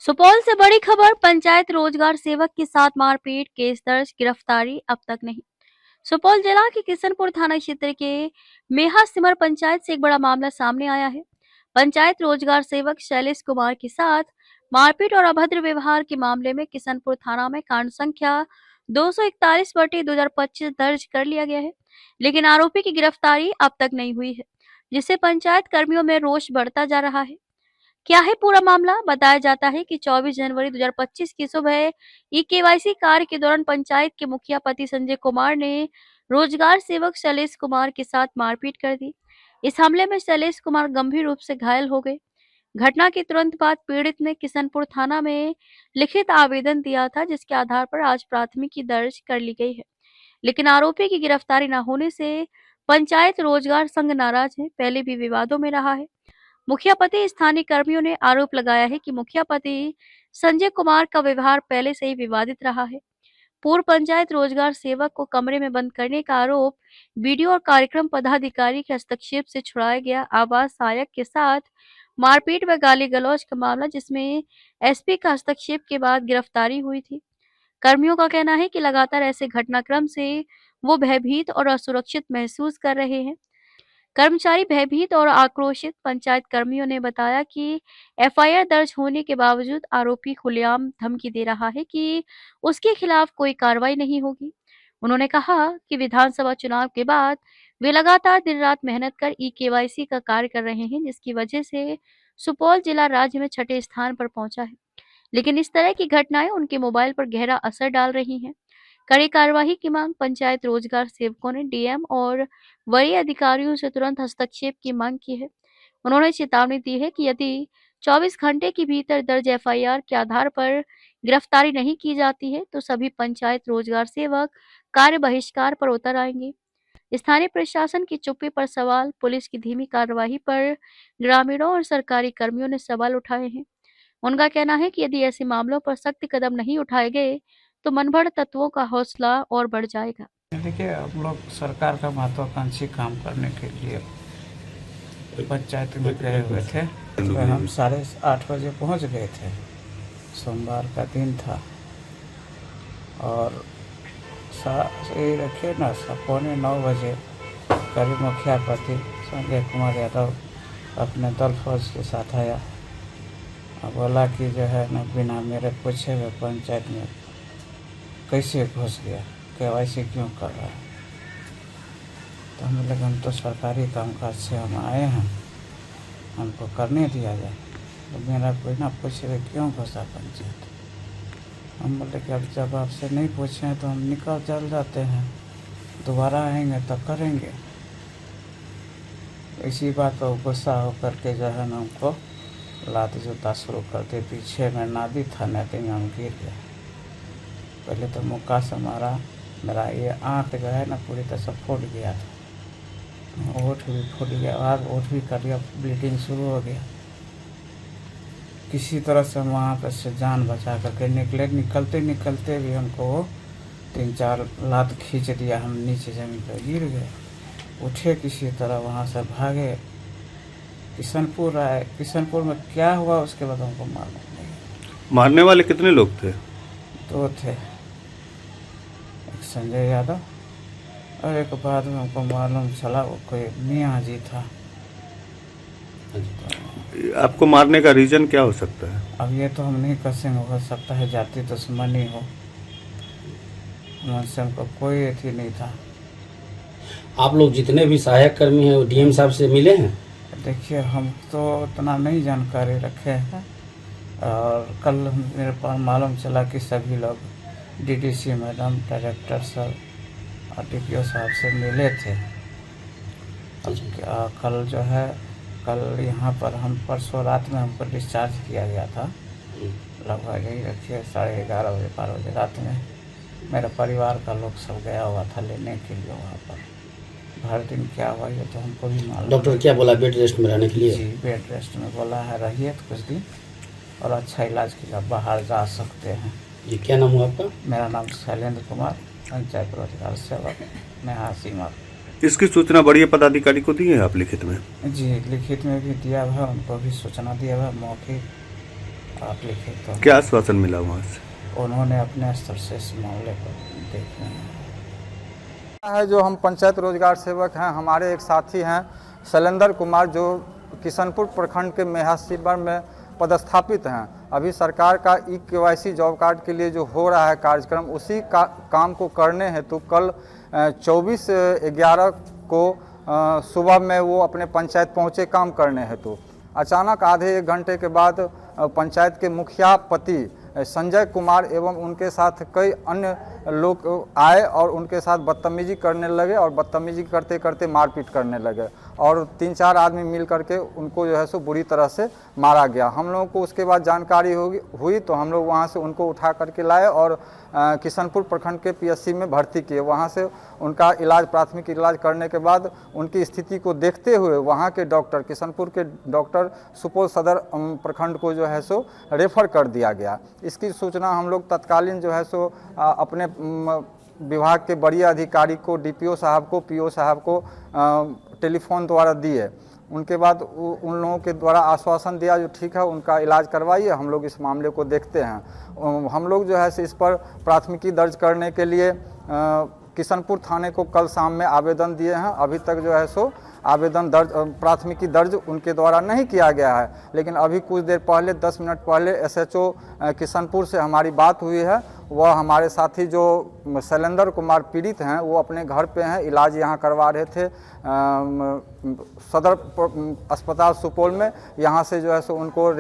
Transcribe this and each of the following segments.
सुपौल से बड़ी खबर। पंचायत रोजगार सेवक के साथ मारपीट, केस दर्ज, गिरफ्तारी अब तक नहीं। सुपौल जिला के किशनपुर थाना क्षेत्र के मेहा सिमर पंचायत से एक बड़ा मामला सामने आया है। पंचायत रोजगार सेवक शैलेश कुमार के साथ मारपीट और अभद्र व्यवहार के मामले में किशनपुर थाना में कांड संख्या 241/2025 दर्ज कर लिया गया है, लेकिन आरोपी की गिरफ्तारी अब तक नहीं हुई है, जिससे पंचायत कर्मियों में रोष बढ़ता जा रहा है। क्या है पूरा मामला? बताया जाता है कि 24 जनवरी 2025 की सुबह ई-केवाईसी कार्य के दौरान पंचायत के मुखिया पति संजय कुमार ने रोजगार सेवक शैलेश कुमार के साथ मारपीट कर दी। इस हमले में शैलेश कुमार गंभीर रूप से घायल हो गए। घटना के तुरंत बाद पीड़ित ने किशनपुर थाना में लिखित आवेदन दिया था, जिसके आधार पर आज प्राथमिकी दर्ज कर ली गई है, लेकिन आरोपी की गिरफ्तारी न होने से पंचायत रोजगार संघ नाराज है, पहले भी विवादों में रहा है। मुखिया पति स्थानीय कर्मियों ने आरोप लगाया है कि मुखिया पति संजय कुमार का व्यवहार पहले से ही विवादित रहा है। पूर्व पंचायत रोजगार सेवक को कमरे में बंद करने का आरोप बीडीओ और कार्यक्रम पदाधिकारी के हस्तक्षेप से छुड़ाया गया आवास सहायक के साथ मारपीट व गाली गलौज का मामला, जिसमें एसपी का हस्तक्षेप के बाद गिरफ्तारी हुई थी। कर्मियों का कहना है कि लगातार ऐसे घटनाक्रम से वो भयभीत और असुरक्षित महसूस कर रहे हैं। कर्मचारी भयभीत और आक्रोशित। पंचायत कर्मियों ने बताया कि एफआईआर दर्ज होने के बावजूद आरोपी खुलेआम धमकी दे रहा है कि उसके खिलाफ कोई कार्रवाई नहीं होगी। उन्होंने कहा कि विधानसभा चुनाव के बाद वे लगातार दिन रात मेहनत कर ई-केवाईसी का कार्य कर रहे हैं, जिसकी वजह से सुपौल जिला राज्य में 6ठे स्थान पर पहुंचा है, लेकिन इस तरह की घटनाएं उनके मोबाइल पर गहरा असर डाल रही हैं। कड़ी कार्यवाही की मांग। पंचायत रोजगार सेवकों ने डीएम और वरीय अधिकारियों से तुरंत हस्तक्षेप की मांग की है। उन्होंने चेतावनी दी है कि यदि 24 घंटे के भीतर दर्ज एफआईआर के आधार पर गिरफ्तारी नहीं की जाती है तो सभी पंचायत रोजगार सेवक कार्य बहिष्कार पर उतर आएंगे। स्थानीय प्रशासन की चुप्पी पर सवाल। पुलिस की धीमी कार्यवाही पर ग्रामीणों और सरकारी कर्मियों ने सवाल उठाए हैं। उनका कहना है कि यदि ऐसे मामलों पर सख्त कदम नहीं उठाए गए तो मनभड़ तत्वों का हौसला और बढ़ जाएगा। देखिए, हम लोग सरकार का महत्वाकांक्षी काम करने के लिए पंचायत में गए हुए थे, तो हम 8:30 बजे पहुंच गए थे। सोमवार का दिन था और ये रखिए ना 8:45 बजे करीब मुखिया पति संजय कुमार यादव अपने दल फौज के साथ आया और बोला कि जो है ना बिना मेरे पूछे हुए पंचायत में कैसे घुस गया, केवाईसी क्यों कर रहा है। तो हम बोले हम तो सरकारी कामकाज से हम आए हैं, हमको करने दिया जाए। तो मेरा बिना पूछे हुए क्यों घुसा पंचायत। हम बोले कि अब जब आपसे नहीं पूछे हैं तो हम निकल चल जाते हैं, दोबारा आएंगे तो करेंगे। इसी बात पर गुस्सा होकर के जो है ना हमको लात जूता शुरू करते। पीछे में नादी था, नदी में हम गिर गए। पहले तो मुक्का से मारा, मेरा ये आँख जो है ना पूरी तरह से फूट गया था, ओठ भी फूट गया और ओठ भी कट गया, ब्लीडिंग शुरू हो गया। किसी तरह से हम वहाँ पर से जान बचा करके निकले। निकलते निकलते भी हमको 3-4 लात खींच दिया, हम नीचे ज़मीन पर गिर गए। उठे किसी तरह वहाँ से भागे, किशनपुर आए। किशनपुर में क्या हुआ उसके बाद हमको मालूम नहीं। मारने वाले कितने लोग थे? 2 थे, एक संजय यादव और एक बाद में हमको मालूम चला वो कोई मियाँ जी था। आपको मारने का रीजन क्या हो सकता है? अब ये तो हम नहीं कह सकते, हो सकता है जाति दुश्मनी हो, उनसे हमको कोई अथी नहीं था। आप लोग जितने भी सहायक कर्मी हैं वो डीएम साहब से मिले हैं? देखिए, हम तो उतना नहीं जानकारी रखे हैं और कल मेरे पास मालूम चला कि सभी लोग डीडीसी मैडम, डायरेक्टर सर और डीपीओ साहब से मिले थे। कल जो है कल यहाँ पर हम परसों रात में हमको डिस्चार्ज किया गया था, लगभग यही रखिए 11:30 बजे 12 बजे रात में। मेरा परिवार का लोग सब गया हुआ था लेने के लिए वहाँ पर। हर दिन क्या हुआ ये तो हमको भी मालूम। डॉक्टर क्या बोला, बेड रेस्ट में रहने के लिए? जी, बेड रेस्ट में बोला है, रहिए तो कुछ दिन और अच्छा इलाज के लिए बाहर जा सकते हैं। जी, क्या नाम हुआ आपका? मेरा नाम शैलेंद्र कुमार, पंचायत रोजगार सेवक मेहा सिमर। इसकी सूचना बढ़िया पदाधिकारी को दी है आप लिखित में? जी, लिखित में भी दिया हुआ, उनको भी सूचना दिया हुआ, मौखिक आप लिखे तो क्या आश्वासन मिला वहाँ से? उन्होंने अपने स्तर से इस मामले को देखे है। जो हम पंचायत रोजगार सेवक हैं, हमारे एक साथी हैं शैलेंद्र कुमार, जो किशनपुर प्रखंड के मेहा शिवर में पदस्थापित हैं। अभी सरकार का ई-केवाईसी जॉब कार्ड के लिए जो हो रहा है कार्यक्रम, उसी काम को करने हेतु कल 24/11 को सुबह में वो अपने पंचायत पहुँचे काम करने हेतु। अचानक आधे 1 घंटे के बाद पंचायत के मुखिया पति संजय कुमार एवं उनके साथ कई अन्य लोग आए और उनके साथ बदतमीजी करने लगे और बदतमीजी करते करते मारपीट करने लगे और 3-4 आदमी मिल करके उनको जो है सो बुरी तरह से मारा गया। हम लोगों को उसके बाद जानकारी हुई तो हम लोग वहाँ से उनको उठा करके लाए और किशनपुर प्रखंड के पीएचसी में भर्ती किए। वहाँ से उनका इलाज, प्राथमिक इलाज करने के बाद उनकी स्थिति को देखते हुए वहाँ के डॉक्टर, किशनपुर के डॉक्टर सुपौल सदर प्रखंड को जो है सो रेफ़र कर दिया गया। इसकी सूचना हम लोग तत्कालीन जो है सो अपने विभाग के बड़े अधिकारी को, डीपीओ साहब को, पीओ साहब को टेलीफोन द्वारा दिए। उनके बाद उन लोगों के द्वारा आश्वासन दिया जो ठीक है उनका इलाज करवाइए, हम लोग इस मामले को देखते हैं। हम लोग जो है इस पर प्राथमिकी दर्ज करने के लिए किशनपुर थाने को कल शाम में आवेदन दिए हैं। अभी तक जो है सो आवेदन दर्ज, प्राथमिकी दर्ज उनके द्वारा नहीं किया गया है, लेकिन अभी कुछ देर पहले 10 मिनट पहले एसएचओ किशनपुर से हमारी बात हुई है। वह हमारे साथी जो शैलेंद्र कुमार पीड़ित हैं, वो अपने घर पे हैं, इलाज यहाँ करवा रहे थे सदर अस्पताल सुपौल में। यहाँ से जो है सो उनको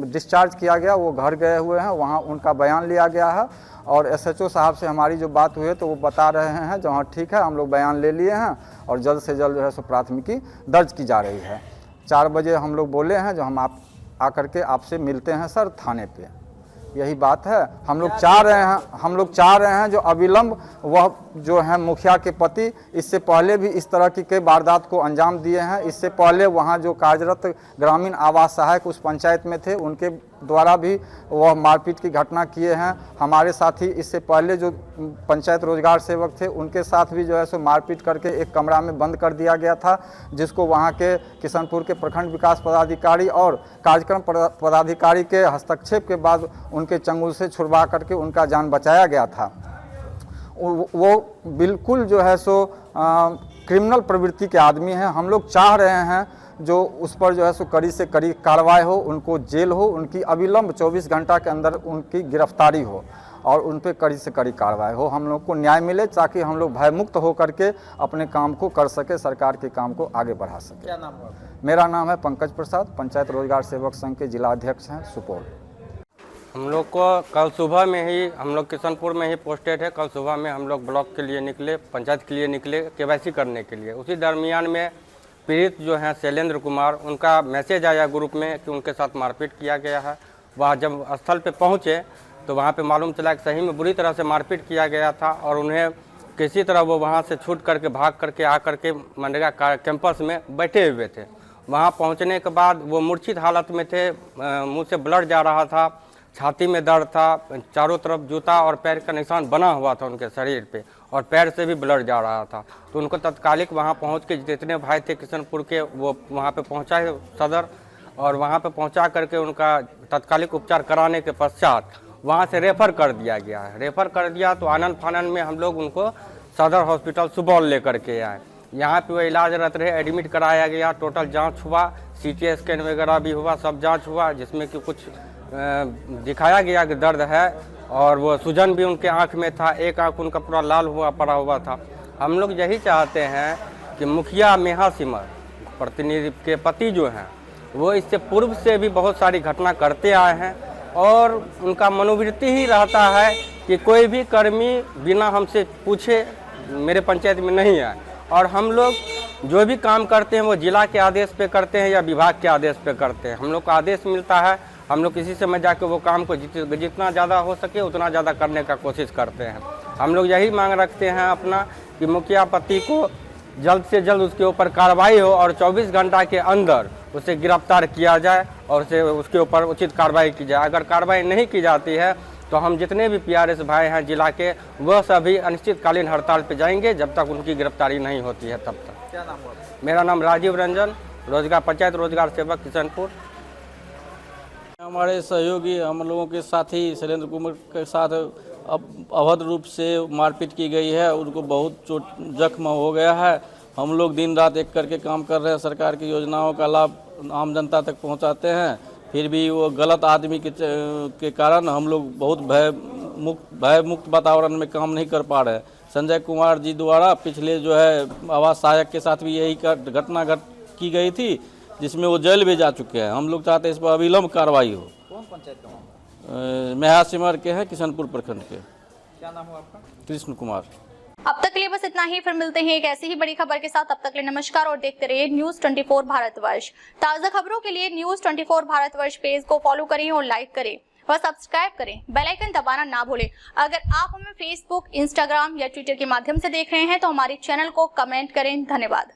डिस्चार्ज किया गया, वो घर गए हुए हैं, वहाँ उनका बयान लिया गया है और एसएचओ साहब से हमारी जो बात हुई है तो वो बता रहे हैं जो हाँ ठीक है, हम लोग बयान ले लिए हैं और जल्द से जल्द जो है सो प्राथमिकी दर्ज की जा रही है। 4 बजे हम लोग बोले हैं जो हम आकर के आपसे मिलते हैं सर थाने पे, यही बात है। हम लोग चाह रहे हैं जो अविलंब वह जो है मुखिया के पति इससे पहले भी इस तरह की कई वारदात को अंजाम दिए हैं। इससे पहले वहाँ जो कार्यरत ग्रामीण आवास सहायक उस पंचायत में थे, उनके द्वारा भी वह मारपीट की घटना किए हैं। हमारे साथी इससे पहले जो पंचायत रोजगार सेवक थे, उनके साथ भी जो है सो मारपीट करके एक कमरा में बंद कर दिया गया था, जिसको वहाँ के किशनपुर के प्रखंड विकास पदाधिकारी और कार्यक्रम पदाधिकारी के हस्तक्षेप के बाद उनके चंगुल से छुड़वा करके उनका जान बचाया गया था। वो बिल्कुल जो है सो क्रिमिनल प्रवृत्ति के आदमी हैं। हम लोग चाह रहे हैं जो उस पर जो है सो कड़ी से कड़ी कार्रवाई हो, उनको जेल हो, उनकी अविलंब 24 घंटा के अंदर उनकी गिरफ्तारी हो और उन पर कड़ी से कड़ी कार्रवाई हो, हम लोग को न्याय मिले ताकि हम लोग भयमुक्त हो करके अपने काम को कर सके, सरकार के काम को आगे बढ़ा सके। क्या नाम है? मेरा नाम है पंकज प्रसाद, पंचायत रोजगार सेवक संघ के जिला अध्यक्ष हैं सुपौल। हम लोग को कल सुबह में ही, हम लोग किशनपुर में ही पोस्टेड है, कल सुबह में हम लोग ब्लॉक के लिए निकले, पंचायत के लिए निकले केवाईसी करने के लिए। उसी दरमियान में पीड़ित जो हैं शैलेंद्र कुमार, उनका मैसेज आया ग्रुप में कि उनके साथ मारपीट किया गया है। वह जब स्थल पे पहुँचे तो वहाँ पे मालूम चला कि सही में बुरी तरह से मारपीट किया गया था और उन्हें किसी तरह वो वहाँ से छूट करके भाग करके आकर के मनरेगा कैंपस में बैठे हुए थे। वहाँ पहुँचने के बाद वो मूर्छित हालत में थे, मुँह से ब्लड जा रहा था, छाती में दर्द था, चारों तरफ जूता और पैर का निशान बना हुआ था उनके शरीर पे और पैर से भी ब्लड जा रहा था। तो उनको तत्कालिक वहाँ पहुँच के जितने भाई थे किशनपुर के, वो वहाँ पे पहुँचा है सदर, और वहाँ पे पहुँचा करके उनका तत्कालिक उपचार कराने के पश्चात वहाँ से रेफ़र कर दिया गया है। रेफ़र कर दिया तो आनंद फानन में हम लोग उनको सदर हॉस्पिटल सुपौल लेकर के आए। यहाँ पे वो इलाजरत रहे, एडमिट कराया गया, टोटल जाँच हुआ, CT स्कैन वगैरह भी हुआ, सब जाँच हुआ, जिसमें कि कुछ दिखाया गया कि दर्द है और वो सूजन भी उनके आंख में था, एक आंख उनका पूरा लाल हुआ पड़ा हुआ था। हम लोग यही चाहते हैं कि मुखिया मेहा सिमर प्रतिनिधि के पति जो हैं, वो इससे पूर्व से भी बहुत सारी घटना करते आए हैं और उनका मनोवृत्ति ही रहता है कि कोई भी कर्मी बिना हमसे पूछे मेरे पंचायत में नहीं आए। और हम लोग जो भी काम करते हैं वो जिला के आदेश पे करते हैं या विभाग के आदेश पे करते हैं। हम लोग को आदेश मिलता है, हम लोग किसी समय जाके वो काम को जितना ज़्यादा हो सके उतना ज़्यादा करने का कोशिश करते हैं। हम लोग यही मांग रखते हैं अपना कि मुखिया पति को जल्द से जल्द उसके ऊपर कार्रवाई हो और 24 घंटा के अंदर उसे गिरफ्तार किया जाए और उसके ऊपर उचित कार्रवाई की जाए। अगर कार्रवाई नहीं की जाती है तो हम जितने भी PRS भाई हैं जिला के, वह सभी अनिश्चितकालीन हड़ताल पर जाएंगे जब तक उनकी गिरफ्तारी नहीं होती है तब तक। क्या नाम हुआ? मेरा नाम राजीव रंजन, पंचायत रोजगार सेवक किशनपुर। हमारे सहयोगी हम लोगों के साथी शैलेंद्र कुमार के साथ अवैध रूप से मारपीट की गई है। उनको बहुत चोट जख्म हो गया है। हम लोग दिन रात एक करके काम कर रहे हैं, सरकार की योजनाओं का लाभ आम जनता तक पहुंचाते हैं, फिर भी वो गलत आदमी के कारण हम लोग बहुत भयमुक्त वातावरण में काम नहीं कर पा रहे हैं। संजय कुमार जी द्वारा पिछले जो है आवास सहायक के साथ भी यही घटना की गई थी, जिसमें वो जेल भी जा चुके हैं। हम लोग चाहते हैं इस पर अविलंब कार्रवाई हो। कौन पंचायत का मामला? मेहा सिमर के हैं, किशनपुर प्रखंड के। क्या नाम हो आपका? कृष्ण कुमार। अब तक के लिए बस इतना ही, फिर मिलते हैं एक ऐसी ही बड़ी खबर के साथ। अब तक के लिए नमस्कार और देखते रहिए न्यूज़ 24 भारतवर्ष। ताज़ा खबरों के लिए न्यूज़ 24 भारतवर्ष पेज को फॉलो करें और लाइक करें व सब्सक्राइब करें। बेल आइकन दबाना ना भूलें। अगर आप हमें फेसबुक, इंस्टाग्राम या ट्विटर के माध्यम से देख रहे हैं तो हमारे चैनल को कमेंट करें। धन्यवाद।